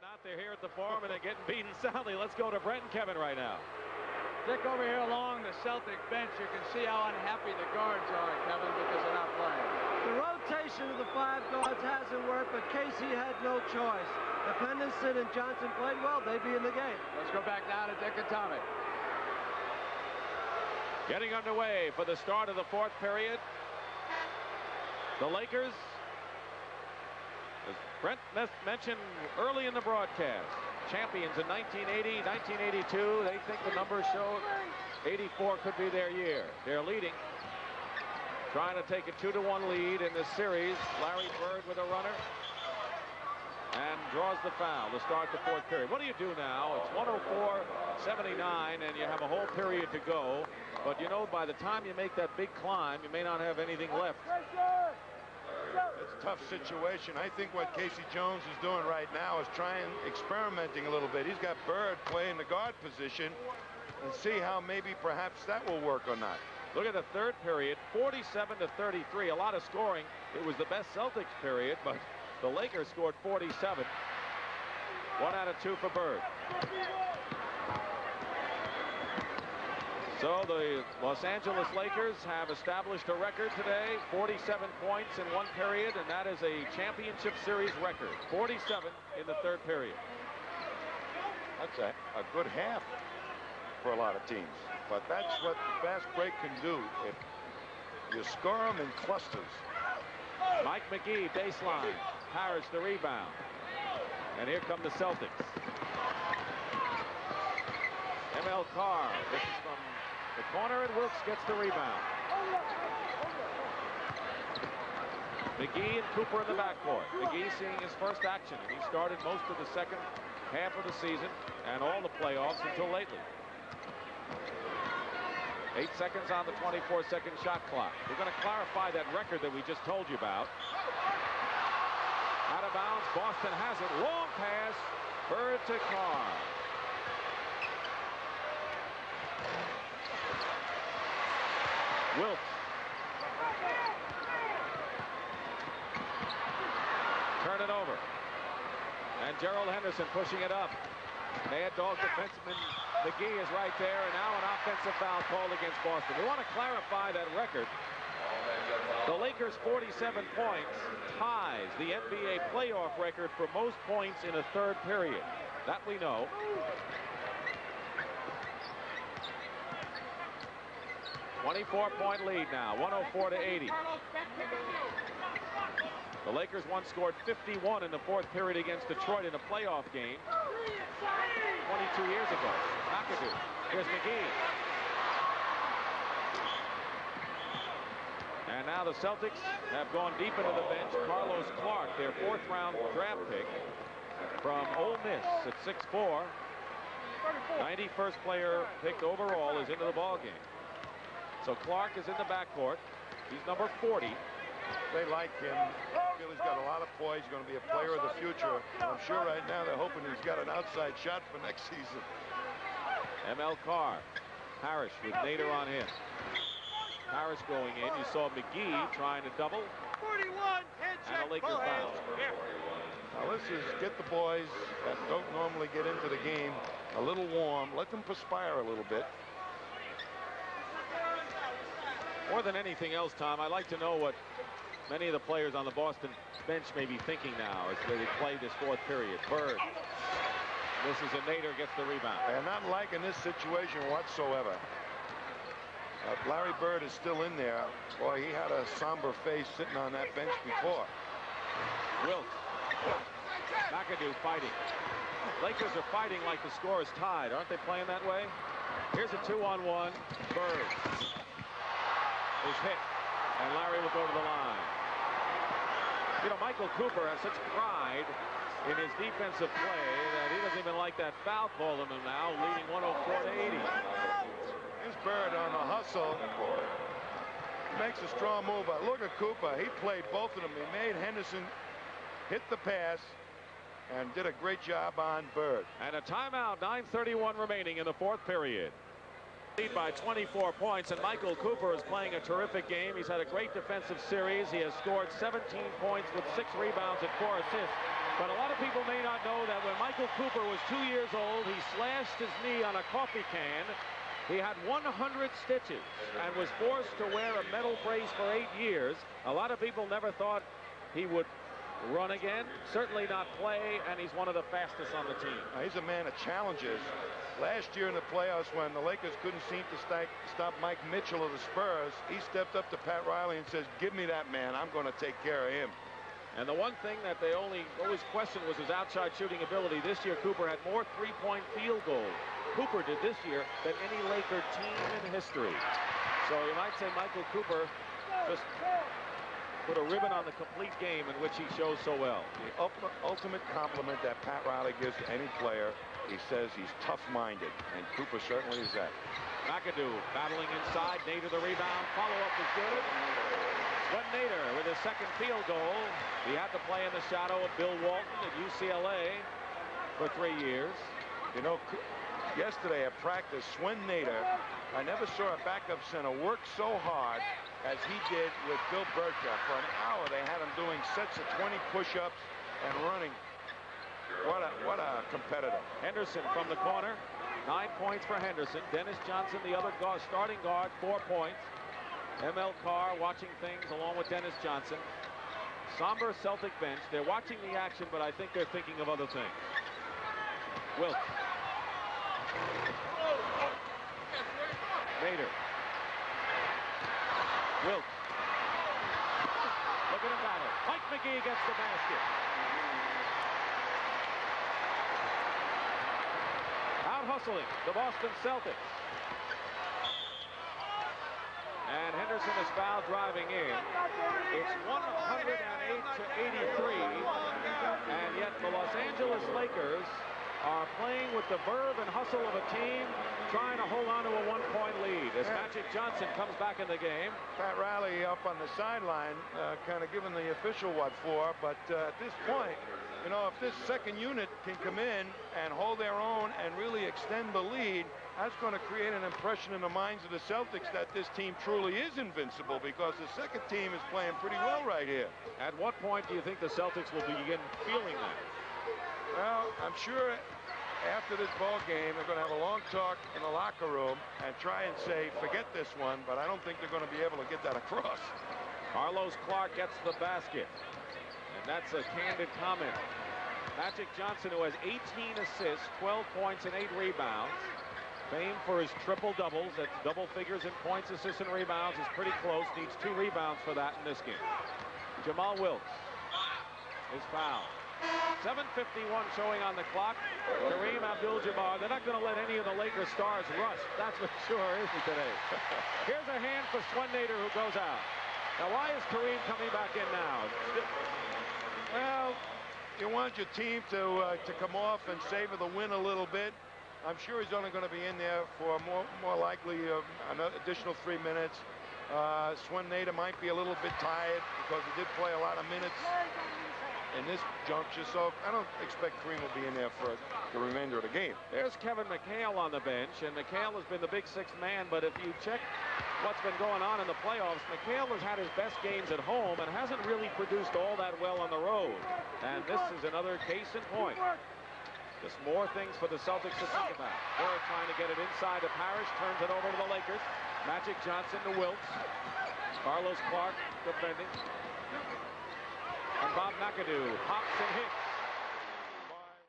Out there here at the Forum and they're getting beaten soundly. Let's go to Brent and Kevin right now. Dick, over here along the Celtic bench, you can see how unhappy the guards are, Kevin, because they're not playing. The rotation of the 5 guards hasn't worked, but Casey had no choice. If Henderson and Johnson played well, they'd be in the game. Let's go back now to Dick and Tommy. Getting underway for the start of the 4th period. The Lakers, as Brent mentioned early in the broadcast, champions in 1980, 1982. They think the numbers show 84 could be their year. They're leading, trying to take a 2-1 lead in this series. Larry Bird with a runner and draws the foul to start the 4th period. What do you do now? It's 104-79 and you have a whole period to go. But you know, by the time you make that big climb, you may not have anything left. It's a tough situation. I think what Casey Jones is doing right now is experimenting a little bit. He's got Bird playing the guard position and see how maybe perhaps that will work or not. Look at the 3rd period, 47-33. A lot of scoring. It was the best Celtics period, but the Lakers scored 47. 1 out of 2 for Bird. So the Los Angeles Lakers have established a record today, 47 points in 1 period, and that is a championship series record. 47 in the 3rd period. That's a good half for a lot of teams. But that's what fast break can do. If you score them in clusters. Mike McGee, baseline. Harris, the rebound. And here come the Celtics. M.L. Carr. This is from the corner, and Wilkes gets the rebound. McGee and Cooper in the backcourt. McGee seeing his first action, and he started most of the second half of the season and all the playoffs until lately. 8 seconds on the 24-second shot clock. We're going to clarify that record that we just told you about. Out of bounds, Boston has it. Long pass, Bird to Carr. Wilkes. Turn it over. And Gerald Henderson pushing it up. Mad Dog defenseman McGee is right there, and now an offensive foul called against Boston. We want to clarify that record. The Lakers' 47 points ties the NBA playoff record for most points in a 3rd period. That we know. .4 lead now, 104-80. The Lakers once scored 51 in the 4th period against Detroit in a playoff game 22 years ago. McAdoo. Here's McGee. And now the Celtics have gone deep into the bench. Carlos Clark, their 4th round draft pick from Ole Miss at 6'4". 91st player picked overall is into the ball game. So Clark is in the backcourt. He's number 40. They like him. I feel he's got a lot of poise. He's going to be a player of the future. I'm sure right now they're hoping he's got an outside shot for next season. M.L. Carr. Harris with Nader on him. Harris going in. You saw McGee trying to double. 41. And a Lakers foul. Now this is get the boys that don't normally get into the game a little warm. Let them perspire a little bit. More than anything else, Tom, I'd like to know what many of the players on the Boston bench may be thinking now as they play this 4th period. Bird. This is a Nader gets the rebound. They're not liking this situation whatsoever. Larry Bird is still in there. Boy, he had a somber face sitting on that bench before. Wilkes. McAdoo fighting. Lakers are fighting like the score is tied. Aren't they playing that way? Here's a 2-on-1. Bird is hit, and Larry will go to the line. You know, Michael Cooper has such pride in his defensive play that he doesn't even like that foul call on him now, leading 104-80. Here's Bird on the hustle. Makes a strong move, but look at Cooper. He played both of them. He made Henderson hit the pass and did a great job on Bird. And a timeout, 9:31 remaining in the 4th period. Lead by 24 points, and Michael Cooper is playing a terrific game. He's had a great defensive series. He has scored 17 points with 6 rebounds and 4 assists But a lot of people may not know that when Michael Cooper was 2 years old, he slashed his knee on a coffee can. He had 100 stitches and was forced to wear a metal brace for 8 years. A lot of people never thought he would run again, certainly not play, and he's one of the fastest on the team. He's a man of challenges. Last year in the playoffs, when the Lakers couldn't seem to stop Mike Mitchell of the Spurs, he stepped up to Pat Riley and says, give me that man. I'm going to take care of him. And the one thing that they always questioned was his outside shooting ability. This year, Cooper had more three-point field goals. Cooper did this year than any Laker team in history. So you might say Michael Cooper just put a ribbon on the complete game in which he shows so well. The ultimate compliment that Pat Riley gives to any player, he says he's tough-minded, and Cooper certainly is that. McAdoo battling inside. Nader the rebound. Follow-up is good. Swen Nader with his second field goal. He had to play in the shadow of Bill Walton at UCLA for 3 years. You know, yesterday at practice, Swen Nader, I never saw a backup center work so hard as he did with Bill Burchett. For an hour, they had him doing sets of 20 push-ups and running. What a competitor. Henderson from the corner. 9 points for Henderson. Dennis Johnson, the other guard, starting guard, 4 points. ML Carr watching things along with Dennis Johnson. Somber Celtic bench. They're watching the action, but I think they're thinking of other things. Wilkes. Nader. Wilkes. Look at him battle. Mike McGee gets the basket. Out hustling the Boston Celtics. And Henderson is fouled driving in. It's 108 to 83. And yet the Los Angeles Lakers are playing with the verve and hustle of a team trying to hold on to a 1-point lead as Magic Johnson comes back in the game. Pat Riley up on the sideline, kind of giving the official what for, but at this point, you know, if this second unit can come in and hold their own and really extend the lead, that's going to create an impression in the minds of the Celtics that this team truly is invincible, because the second team is playing pretty well right here. At what point do you think the Celtics will begin feeling that? Well, I'm sure after this ball game, they're going to have a long talk in the locker room and try and say, forget this one, but I don't think they're going to be able to get that across. Carlos Clark gets the basket, and that's a candid comment. Magic Johnson, who has 18 assists, 12 points, and 8 rebounds. Famed for his triple-doubles. That's double figures in points, assists, and rebounds. Is pretty close. Needs 2 rebounds for that in this game. Jamal Wilkes is fouled. 7:51 showing on the clock. Kareem Abdul-Jabbar. They're not going to let any of the Lakers stars rush. That's for sure, isn't today? Here's a hand for Swen Nader, who goes out. Now, why is Kareem coming back in now? Well, you want your team to come off and savor the win a little bit. I'm sure he's only going to be in there for more likely an additional 3 minutes. Swen Nader might be a little bit tired because he did play a lot of minutes in this juncture, so I don't expect Kareem will be in there for the remainder of the game. There's Kevin McHale on the bench, and McHale has been the big sixth man, but if you check what's been going on in the playoffs, McHale has had his best games at home and hasn't really produced all that well on the road. And this is another case in point. Just more things for the Celtics to think about. Bird trying to get it inside to Parrish, turns it over to the Lakers. Magic Johnson to Wilkes. Carlos Clark defending. And Bob McAdoo hops and hits.